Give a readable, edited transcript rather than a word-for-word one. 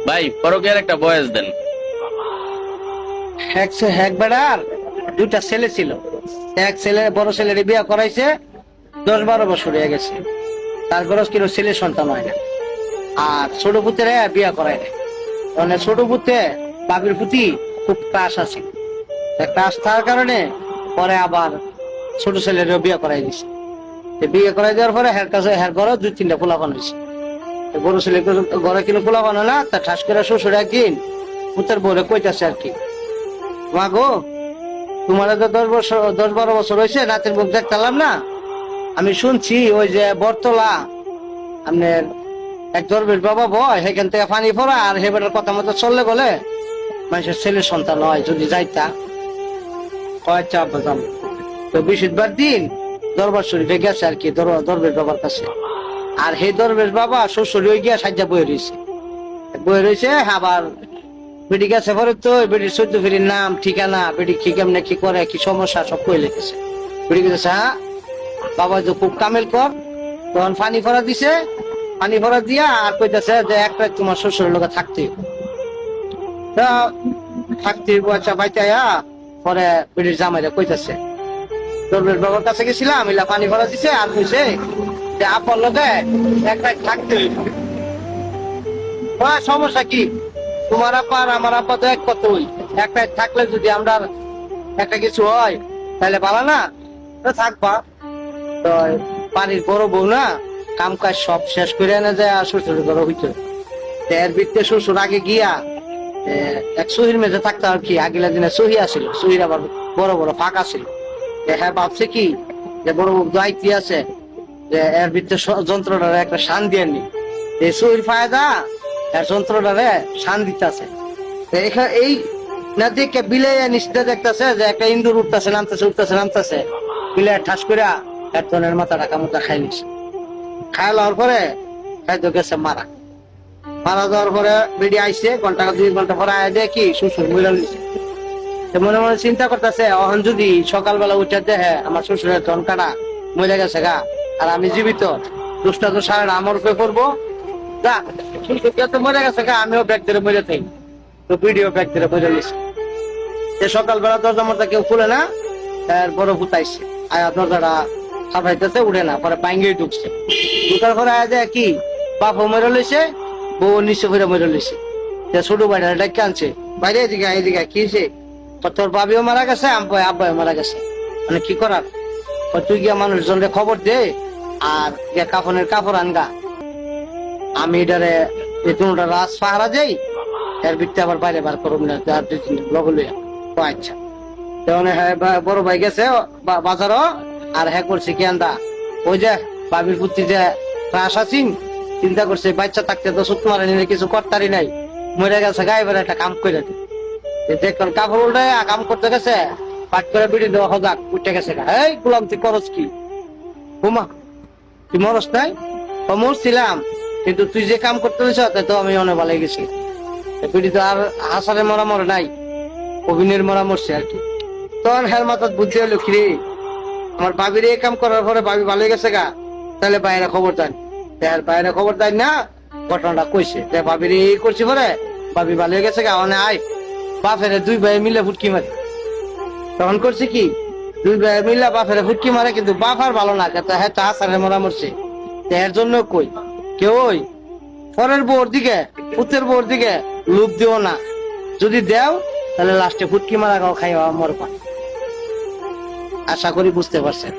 ভাই পরকের একটা বয়স দেন। একবার আর দুইটা ছেলে ছিল। এক ছেলে বড় ছেলের বিয়ে করাইছে, 10-12 বছর হয়ে গেছে। তারপরে কিন্তু ছেলে সন্তান হয় না। আর ছোট পুত্রে বিয়ে করায় না। মানে ছোট পুত্রে বাবির প্রতি খুব ক্রাশ আছে। ক্রাশ থাকার কারণে পরে আবার ছোট ছেলেরও বিয়ে করাই দিছে। বিয়ে করাই দেওয়ার পরে হের কাছে হের ঘরে 2-3টা পোলাপান হয়েছে। বড় ছেলে ঘরে কিন্তু পোলাপান হলো না, তা ঠাস করে শ্বশুর একদিন পুত্রের বউরে কইতাছে আর কি, মা গো, তোমার তো 10-12 বছর হয়েছে, নাতির মুখ দেখতাম না। আমি শুনছি ওই যে বরতলা আপনার এক দরবেশ বাবা বয়, সেখান থেকে পানি পড়া, আর হেবেটার কথা মতো চললে গেলে মানুষের ছেলে সন্তান হয়, যদি যাইতা চাপ বাজাম। তো বৃহস্পতিবার দিন দরবার শরীফে গেছে আর কি, দরবেশ বাবার কাছে। আর সেই দরবেশ বাবা শ্বশুর হয়ে গিয়া সাজ্জা বয়ে রয়েছে। আবার বেটি গেছে পরে তো বেটির 14 ফেরির নাম ঠিকানা, বেটি কি কেমনে কি করে কি সমস্যা সব কই লিখেছে। বেটি গেছে, হ্যাঁ বাবা যে খুব কামেল কর। তখন পানি ফরা দিছে, পানি ফরা দিয়া আর কইতেছে যে এক রাত তোমার শ্বশুরের লোকে থাকতে আচ্ছা বাইতে আয়া। পরে বেটির জামাইরা কইতেছে, দরবেশ বাবার কাছে গেছিলাম, এলা পানি ফরা দিছে আর কইছে যে আপনার লোকে এক রাত থাকতে হইব। সমস্যা কি, তোমার আপা আর আমার আপা তো এক কতই, এক রাত থাকলে যদি আমরা একটা কিছু হয় তাহলে ভালো না, তো থাকবা। তো বাড়ির বড় বউ না, কাম কাজ সব শেষ করে এনে যায় আর শ্বশুর ঘরে হইতো। এর ভিত্তে শ্বশুর আগে গিয়া এক সহির মেঝে থাকতো আর কি। আগিলা দিনে সহি আসিল, সহির আবার বড় বড় ফাঁকা ছিল। হ্যাঁ ভাবছে কি যে বড় বউ দায়িত্ব আছে যে এর ভিত্তে যন্ত্রটার একটা শান দিয়ে নি, এই সহির ফায়দা এর যন্ত্রটারে শান দিতে আছে। এই না দেখে বিলে নিশ্চিত দেখতেছে যে একটা ইন্দুর উঠতেছে নামতেছে বিলে ঠাস করে একজনের মাথা কামড়টা খাই নিছে। খাই লওয়ার পরে খাইতো গেছে মারা যাওয়ার পরে বেডি আইসে, 1-2 ঘন্টা পরে আয় দেখি শ্বশুর মহিলা নিছে। মনে মনে চিন্তা করতেছে, অহন যদি সকালবেলা উঠে দেখে আমার শ্বশুরের ধন কাটা মরে গেছে গা, আর আমি জীবিত, দুষ্টা তো সারা আমার উপরে করবো, যা শ্বশুর তো মরে গেছে গা, আমিও ব্যাগ ধরে মরে থাকি। তো ভিডিও ব্যাগ ধরে মরে গেছে। সকালবেলা দরজা মরজা কেউ খুলে না, বড় ফুটাইছে আয়া দরজাটা সাফাইতেছে, উঠে না, পরে বাইঙ্গেই ঢুকছে। ঢুকার পরে আয়া দেয় কি বাপও মেরে লইছে, বউ নিচে ফিরে মেরে লইছে। ছোট ভাইটা ডেকে আনছে, বাইরে এদিকে কি হয়েছে? তোর বাবিও মারা গেছে, আব্বাও মারা গেছে, মানে কি করার? তুই গিয়া মানুষজনরে খবর দে, আর গিয়া কাফনের কাপড় আনগা, আমি এটারে কোনটা রাজ পাহারা যাই, এর ভিত্তি আবার বাইরে বার করুন না, 2-3 লগ লইয়া। আচ্ছা, হ্যাঁ বড় ভাই গেছে বাজারও, আর হ্যাঁ করছে কি আন্দা ওই যে বাবির পুত্রি যে ক্রাশ আছিন, চিন্তা করছে বাচ্চা থাকতে তো সুত মারে নিলে কিছু করতারি নাই, মরে গেছে গায়ে বেড়ে একটা কাম করে দেখুন কাপড় উল্টায় কাম করতে গেছে, পাট করে বিড়ি দেওয়া হজাক উঠে গেছে। এই গুলাম তুই করস কি? হুমা তুই মরস নাই? মরছিলাম, কিন্তু তুই যে কাম করতে গেছ তো আমি অনেক ভালো গেছি। বিড়ি তো আর হাসারে মরা মরে নাই, অভিনয়ের মরা মরছে আর কি। তখন হের মাথার বুদ্ধি হলো কি রে, আমার বাবির এই কাম করার পরে বাবি ভালো গেছে গা, তাহলে বাইরে খবর দেন। বাইরে খবর দেন না, ঘটনাটা কইছে বাবির এই করছি পরে বাবি ভালো গেছে গা, মানে আয় বাপের 2 ভাই মিলে ফুটকি মারে। তখন করছে কি 2 ভাই মিলে বাপের ফুটকি মারে, কিন্তু বাপ আর ভালো না, হ্যাঁ তো হাসারে মরা মরছে। এর জন্য কই কেউ ওই পরের বউর দিকে, পুত্রের বউর দিকে লোভ দিও না, যদি দেও তাহলে লাস্টে ফুটকি মারা খাওয়া খাইয়া মরবা। আশা করি বুঝতে পারছেন।